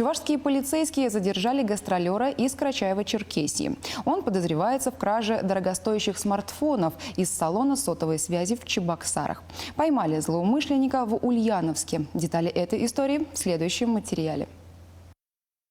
Чувашские полицейские задержали гастролера из Карачаева-Черкесии. Он подозревается в краже дорогостоящих смартфонов из салона сотовой связи в Чебоксарах. Поймали злоумышленника в Ульяновске. Детали этой истории в следующем материале.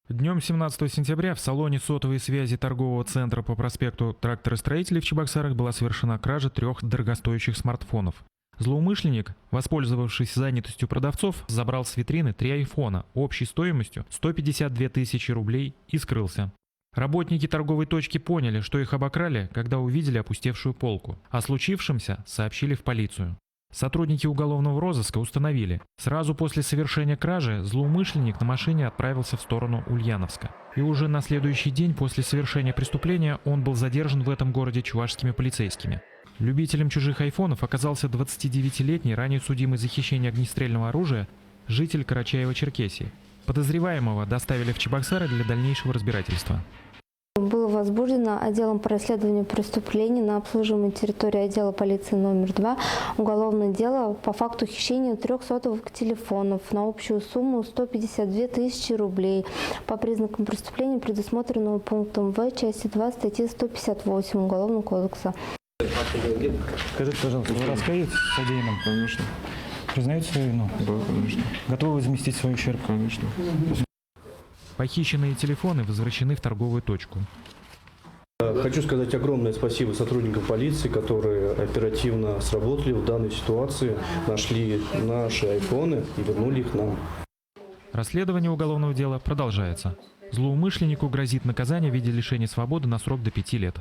Днем 17 сентября в салоне сотовой связи торгового центра по проспекту Тракторостроителей в Чебоксарах была совершена кража 3 дорогостоящих смартфонов. Злоумышленник, воспользовавшись занятостью продавцов, забрал с витрины 3 айфона общей стоимостью 152 тысячи рублей и скрылся. Работники торговой точки поняли, что их обокрали, когда увидели опустевшую полку. О случившемся сообщили в полицию. Сотрудники уголовного розыска установили, сразу после совершения кражи злоумышленник на машине отправился в сторону Ульяновска. И уже на следующий день после совершения преступления он был задержан в этом городе чувашскими полицейскими. Любителем чужих айфонов оказался 29-летний, ранее судимый за хищение огнестрельного оружия, житель Карачаева-Черкесии. Подозреваемого доставили в Чебоксары для дальнейшего разбирательства. Было возбуждено отделом по расследованию преступлений на обслуживаемой территории отдела полиции номер 2 уголовное дело по факту хищения 3 сотовых телефонов на общую сумму 152 тысячи рублей по признакам преступления, предусмотренного пунктом В части 2 статьи 158 Уголовного кодекса. Скажите, пожалуйста, вы раскаетесь в содеянном? Конечно. Признаете свою вину? Да, конечно. Готовы возместить свой ущерб? Конечно. Похищенные телефоны возвращены в торговую точку. Хочу сказать огромное спасибо сотрудникам полиции, которые оперативно сработали в данной ситуации, нашли наши айфоны и вернули их нам. Расследование уголовного дела продолжается. Злоумышленнику грозит наказание в виде лишения свободы на срок до 5 лет.